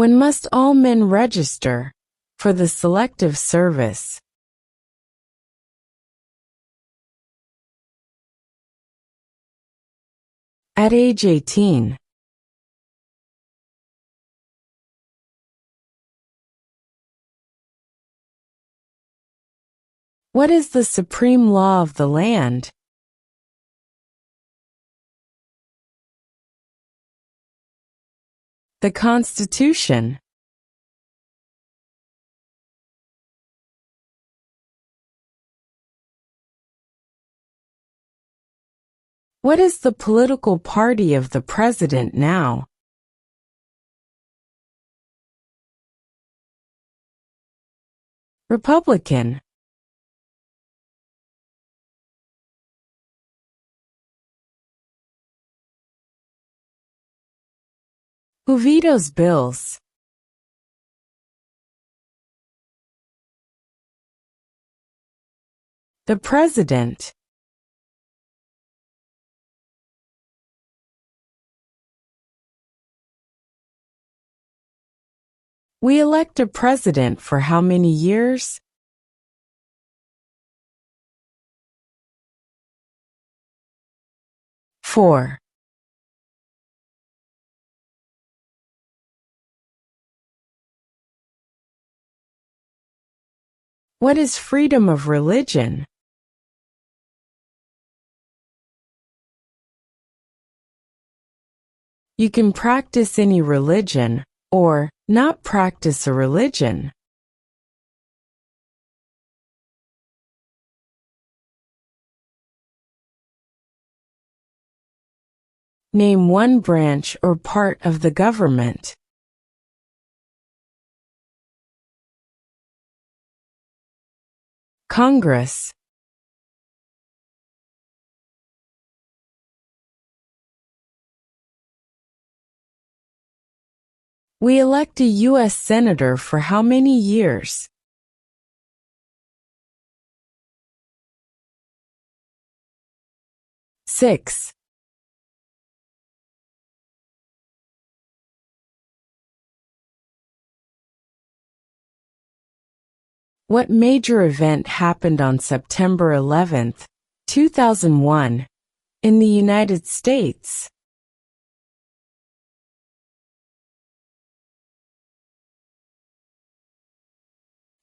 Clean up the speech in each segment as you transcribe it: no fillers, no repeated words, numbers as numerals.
When must all men register for the Selective Service? At age 18. What is the supreme law of the land? The Constitution. What is the political party of the president now? Republican. Who vetoes bills? The president. We elect a president for how many years? 4. What is freedom of religion? You can practice any religion, or not practice a religion. Name one branch or part of the government. Congress. We elect a U.S. Senator for how many years? 6. What major event happened on September 11, 2001, in the United States?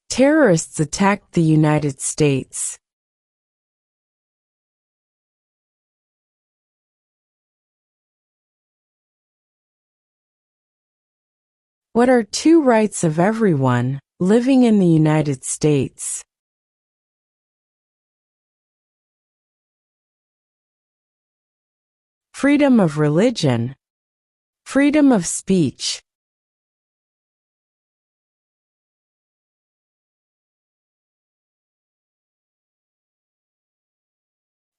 Terrorists attacked the United States. What are two rights of everyone living in the United States? Freedom of religion. Freedom of speech.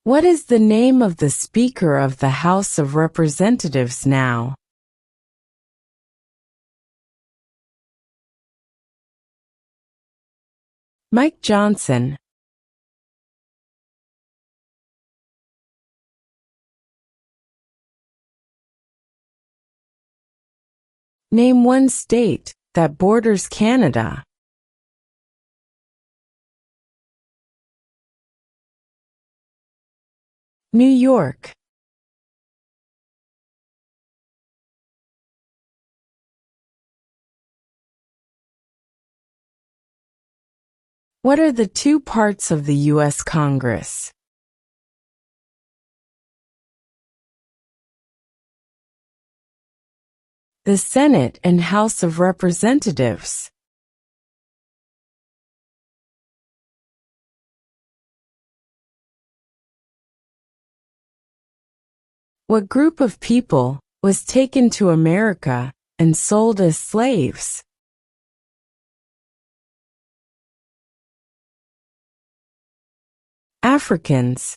What is the name of the Speaker of the House of Representatives now? Mike Johnson. Name one state that borders Canada. New York. What are the two parts of the U.S. Congress? The Senate and House of Representatives. What group of people was taken to America and sold as slaves? Africans.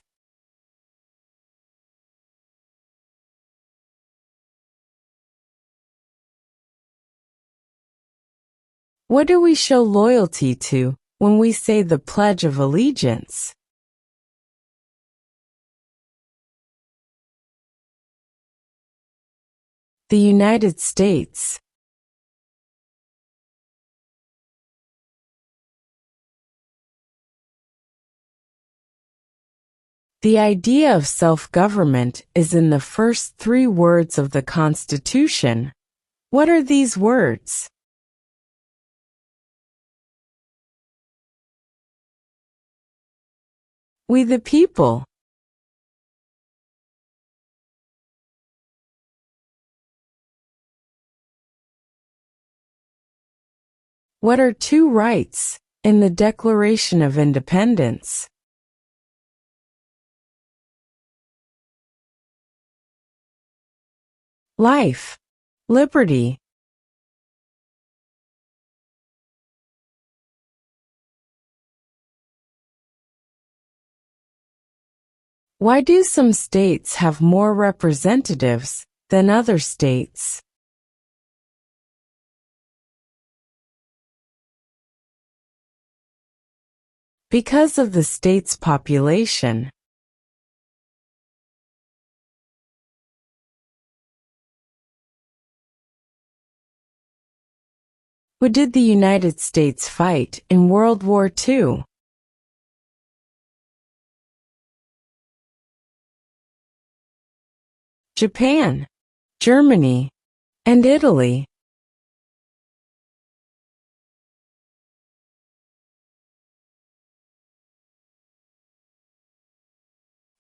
What do we show loyalty to when we say the Pledge of Allegiance? The United States. The idea of self-government is in the first 3 words of the Constitution. What are these words? We the people. What are 2 rights in the Declaration of Independence? Life, liberty. Why do some states have more representatives than other states? Because of the state's population. Who did the United States fight in World War II? Japan, Germany, and Italy.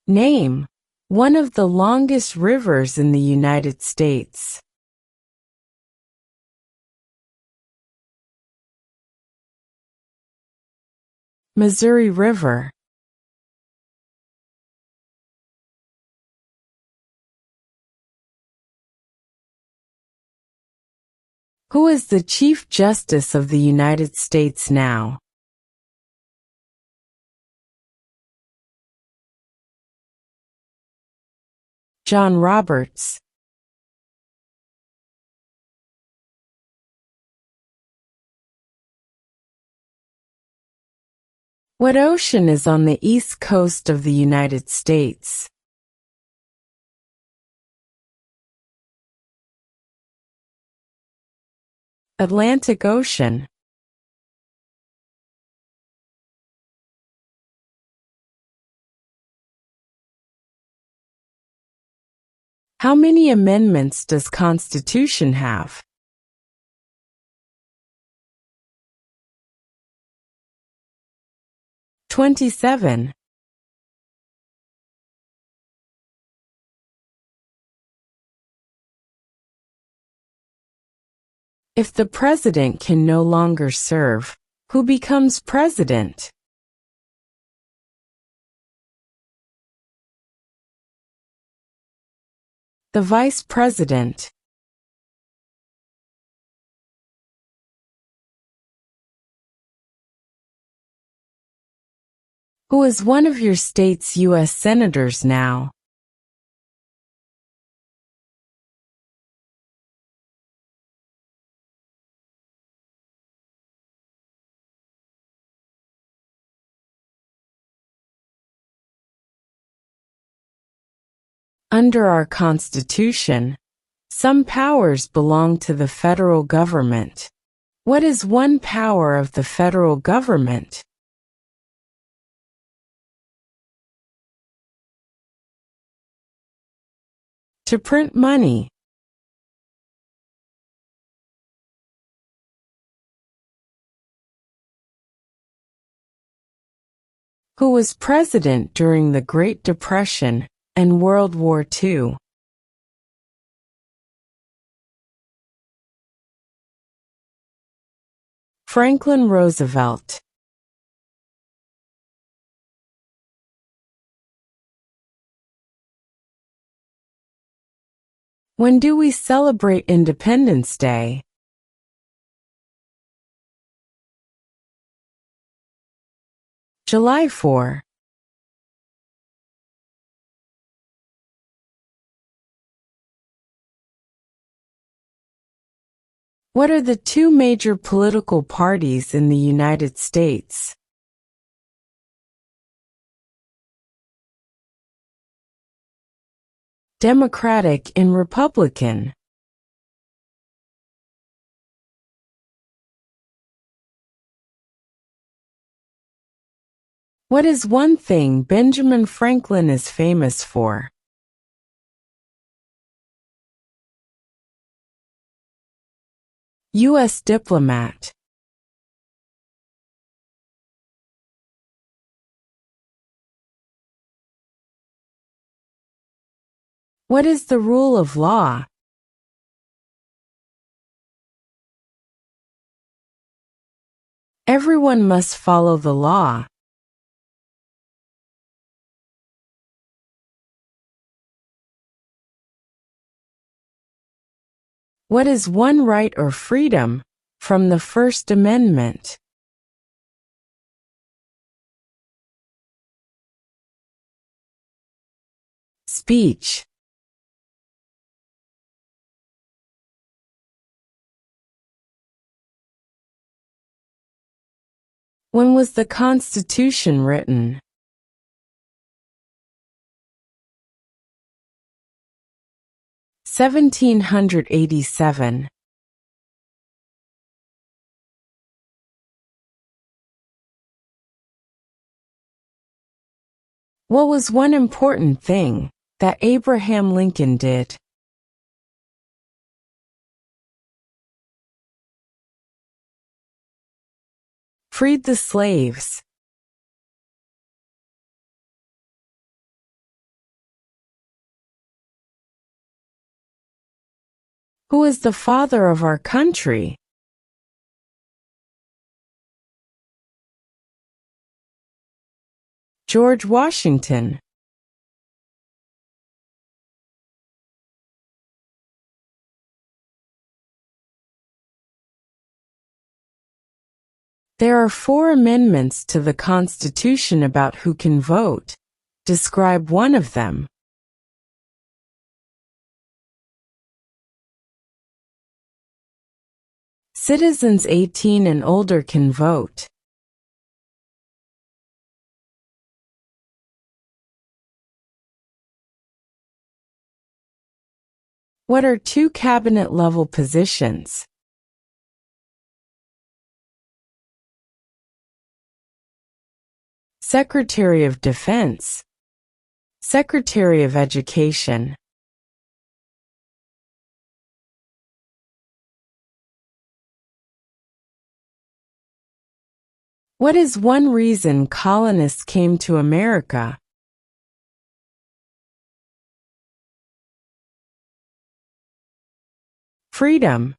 Name one of the longest rivers in the United States. Missouri River. Who is the Chief Justice of the United States now? John Roberts. What ocean is on the east coast of the United States? Atlantic Ocean. How many amendments does Constitution have? "27. If the president can no longer serve, who becomes president? The vice president. Who is one of your state's U.S. senators now? Under our Constitution, some powers belong to the federal government. What is one power of the federal government? To print money. Who was president during the Great Depression and World War II? Franklin Roosevelt. When do we celebrate Independence Day? July 4. What are the 2 major political parties in the United States? Democratic and Republican. What is one thing Benjamin Franklin is famous for? U.S. diplomat. What is the rule of law? Everyone must follow the law. What is one right or freedom from the First Amendment? Speech. When was the Constitution written? (1787). What was one important thing that Abraham Lincoln did? Freed the slaves. Who is the father of our country? George Washington. There are 4 amendments to the Constitution about who can vote. Describe one of them. Citizens 18 and older can vote. What are 2 cabinet-level positions? Secretary of Defense. Secretary of Education. What is one reason colonists came to America? Freedom.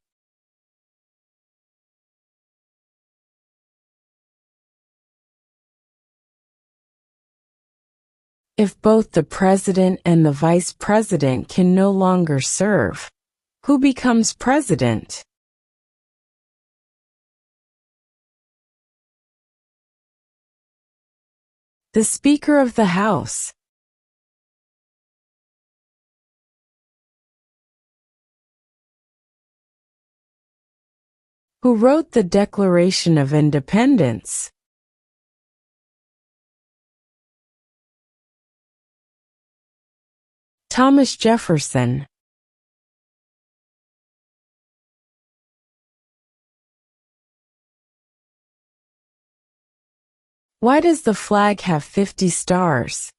If both the president and the vice president can no longer serve, who becomes president? The Speaker of the House. Who wrote the Declaration of Independence? Thomas Jefferson. Why does the flag have 50 stars?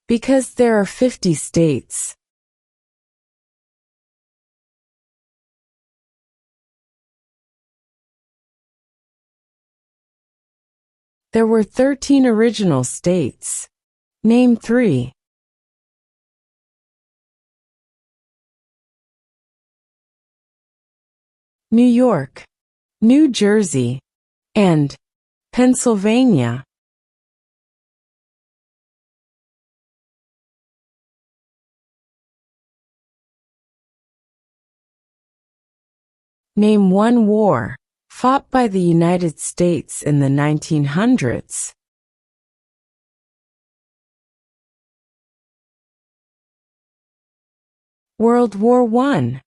Because there are 50 states. There were 13 original states. Name 3. New York, New Jersey, and Pennsylvania. Name one war fought by the United States in the 1900s. World War I.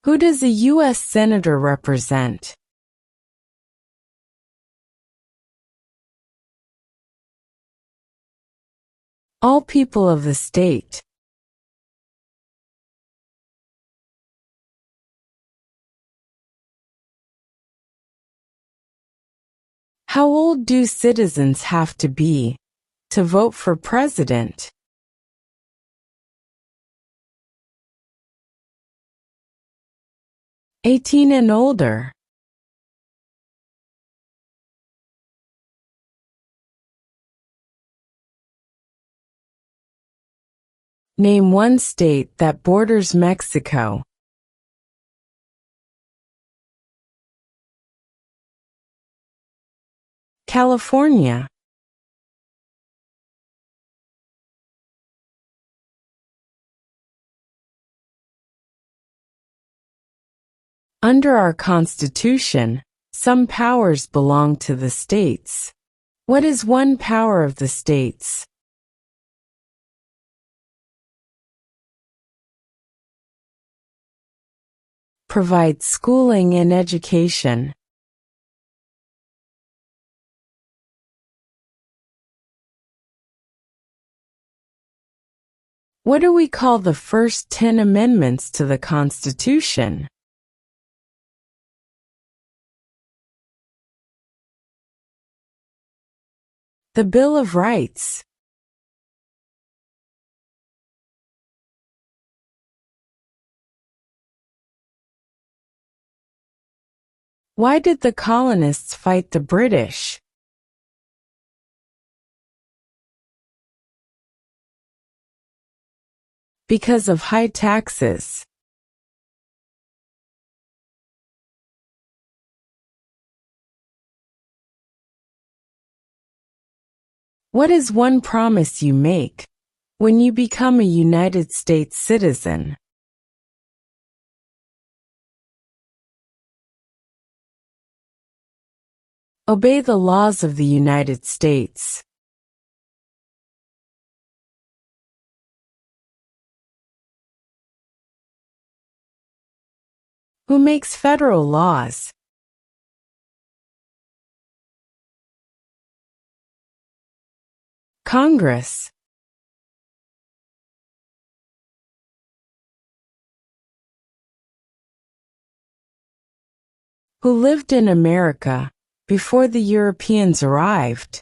Who does a U.S. Senator represent? All people of the state. How old do citizens have to be to vote for president? 18 and older. Name one state that borders Mexico. California. Under our Constitution, some powers belong to the states. What is one power of the states? Provide schooling and education. What do we call the first 10 amendments to the Constitution? The Bill of Rights. Why did the colonists fight the British? Because of high taxes. What is one promise you make when you become a United States citizen? Obey the laws of the United States. Who makes federal laws? Congress. Who lived in America before the Europeans arrived?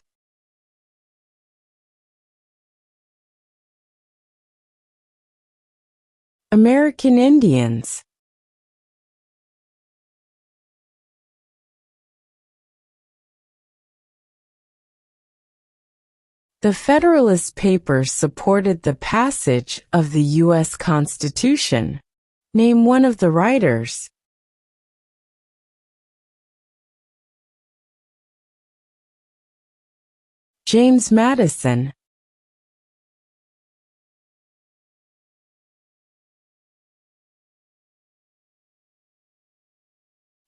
American Indians. The Federalist Papers supported the passage of the U.S. Constitution. Name one of the writers. James Madison.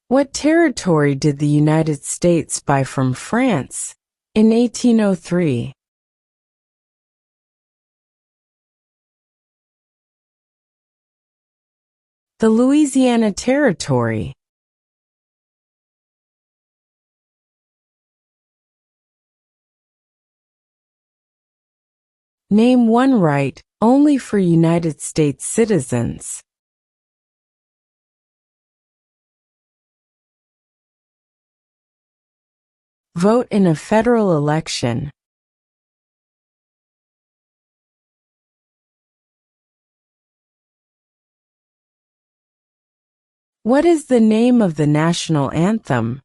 What territory did the United States buy from France in 1803? The Louisiana Territory. Name one right only for United States citizens. Vote in a federal election. What is the name of the national anthem?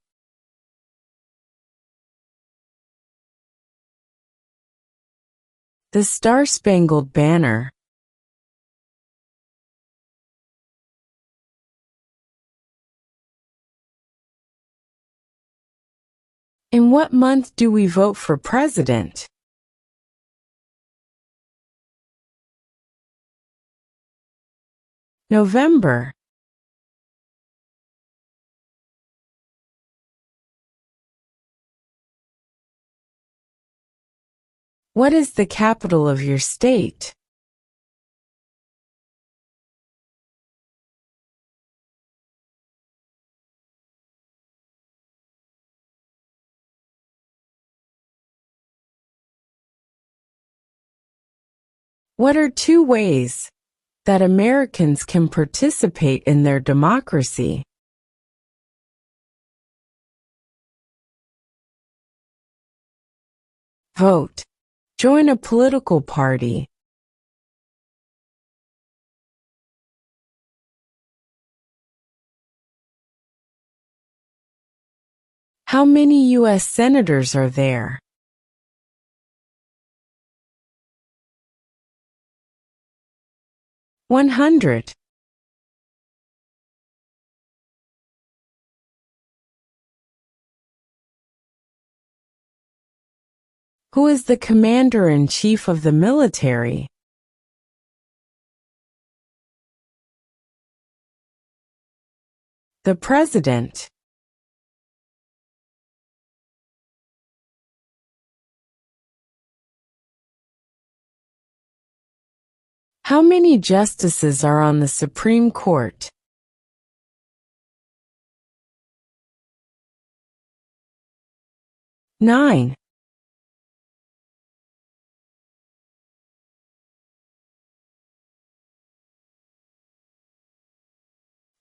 The Star-Spangled Banner. In what month do we vote for president? November. What is the capital of your state? What are 2 ways that Americans can participate in their democracy? Vote. Join a political party. How many U.S. senators are there? 100. Who is the commander-in-chief of the military? The president. How many justices are on the Supreme Court? 9.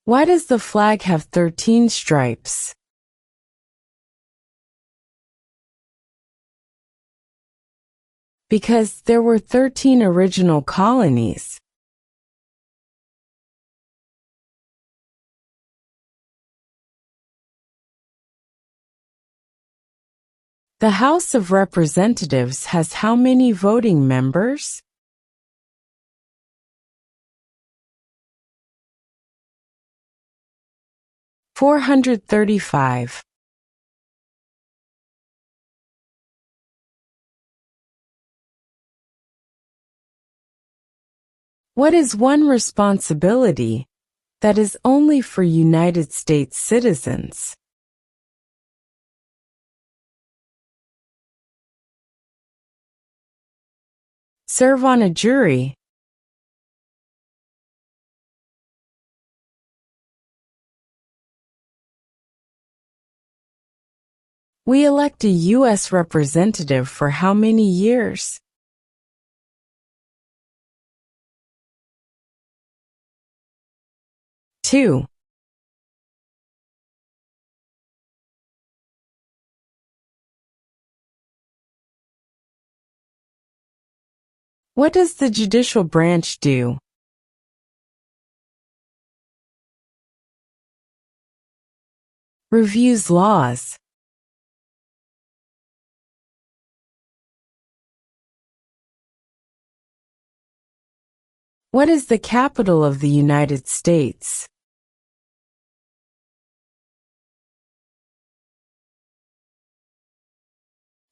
Why does the flag have 13 stripes? Because there were 13 original colonies. The House of Representatives has how many voting members? 435. What is one responsibility that is only for United States citizens? Serve on a jury. We elect a U.S. representative for how many years? 2. What does the judicial branch do? Reviews laws. What is the capital of the United States?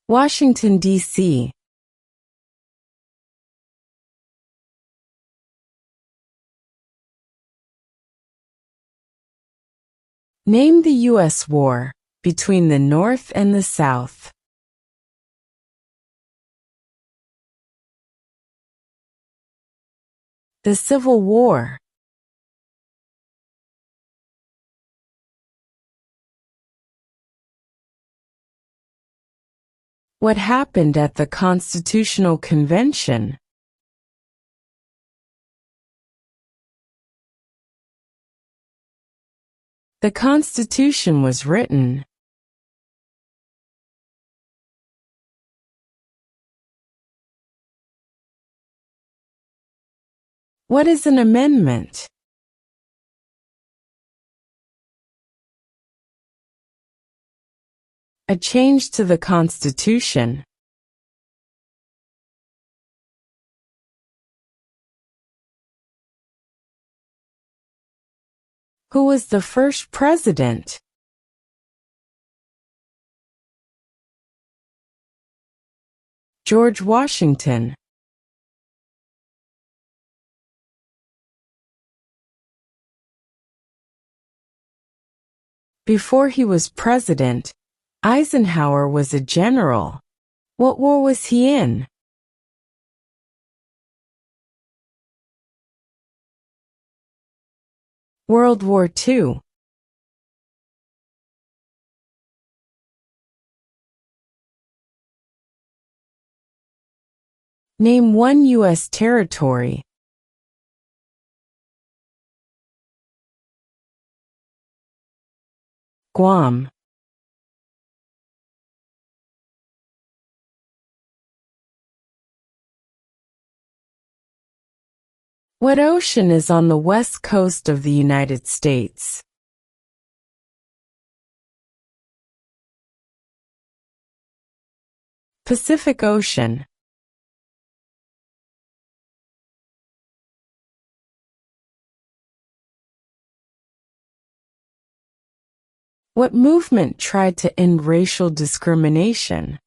Washington, D.C. Name the U.S. war between the North and the South. The Civil War. What happened at the Constitutional Convention? The Constitution was written. What is an amendment? A change to the Constitution. Who was the first president? George Washington. Before he was president, Eisenhower was a general. What war was he in? World War II. Name one U.S. territory. Guam. What ocean is on the west coast of the United States? Pacific Ocean. What movement tried to end racial discrimination?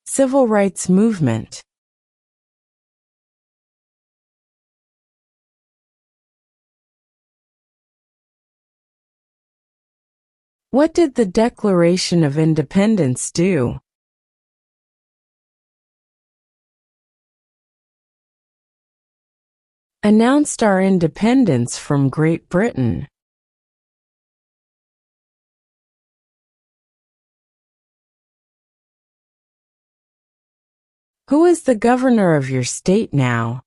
Civil rights movement. What did the Declaration of Independence do? Announced our independence from Great Britain. Who is the governor of your state now?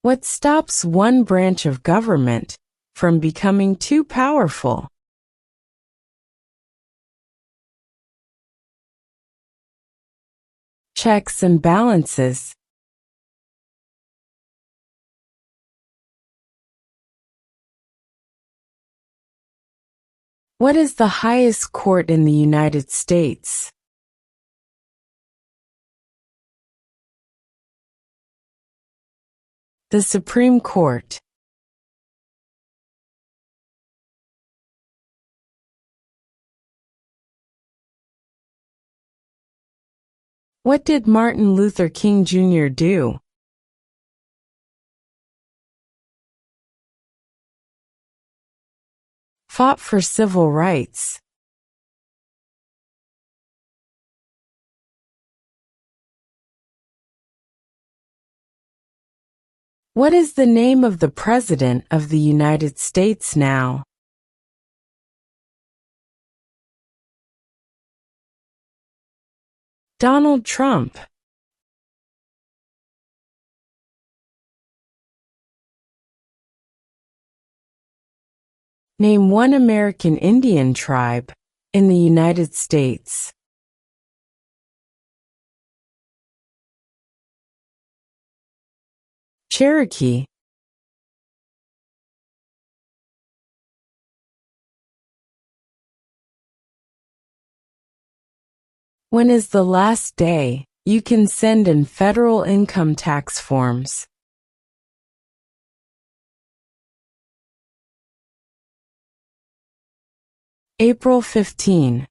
What stops one branch of government from becoming too powerful? Checks and balances. What is the highest court in the United States? The Supreme Court. What did Martin Luther King Jr. do? Fought for civil rights. What is the name of the President of the United States now? Donald Trump. Name one American Indian tribe in the United States. Cherokee. When is the last day you can send in federal income tax forms? April 15.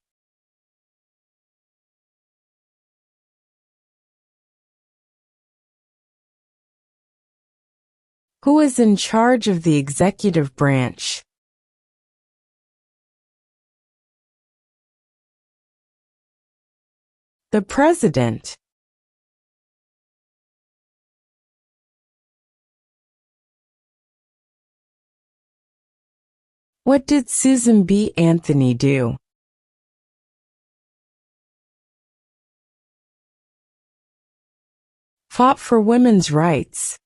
Who is in charge of the executive branch? The President. What did Susan B. Anthony do? Fought for women's rights.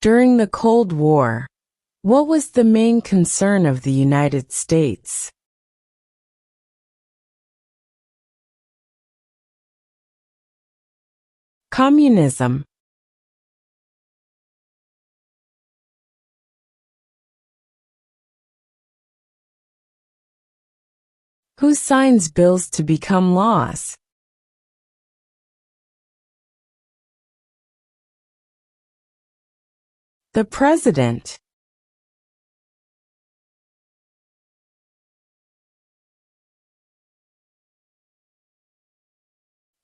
During the Cold War, what was the main concern of the United States? Communism. Who signs bills to become laws? The President.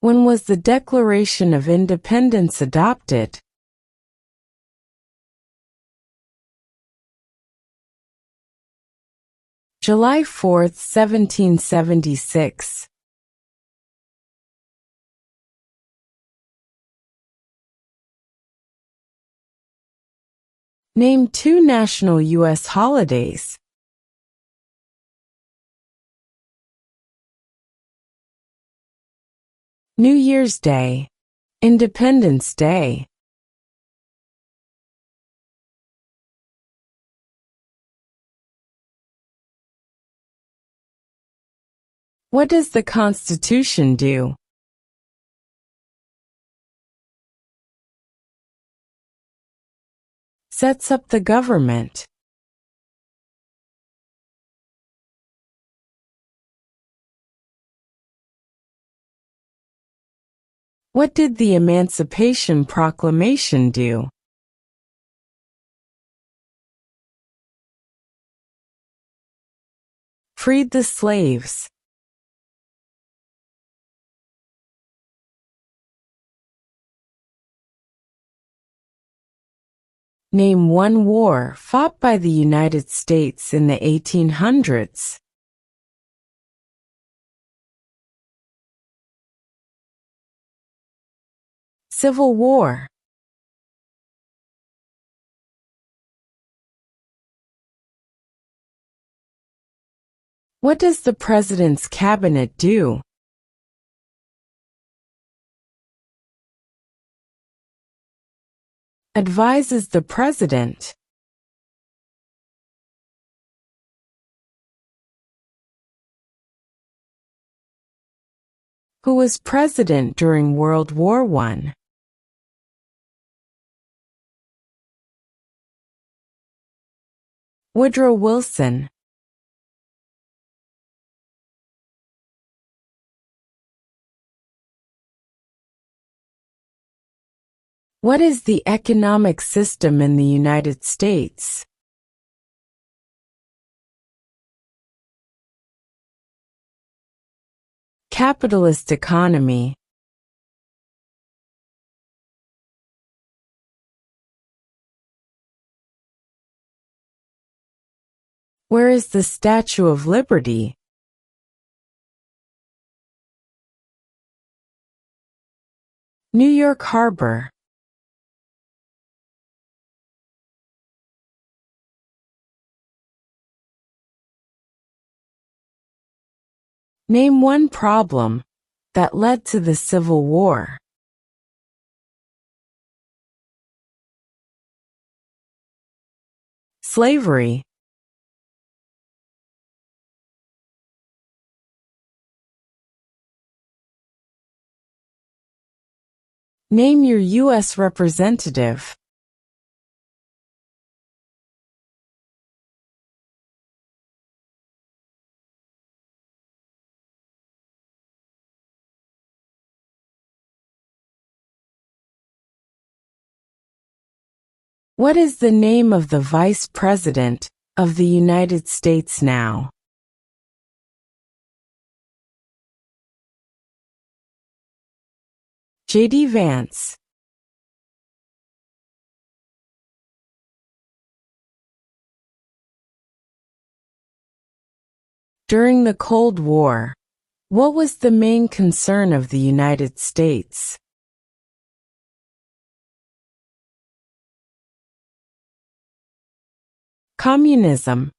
When was the Declaration of Independence adopted? July 4, 1776. Name 2 national U.S. holidays. New Year's Day, Independence Day. What does the Constitution do? Sets up the government. What did the Emancipation Proclamation do? Freed the slaves. Name 1 war fought by the United States in the 1800s. Civil War. What does the President's Cabinet do? Advises the President. Who was president during World War I? Woodrow Wilson. What is the economic system in the United States? Capitalist economy. Where is the Statue of Liberty? New York Harbor. Name 1 problem that led to the Civil War. Slavery. Name your U.S. representative. What is the name of the Vice President of the United States now? J.D. Vance. During the Cold War, what was the main concern of the United States? Communism.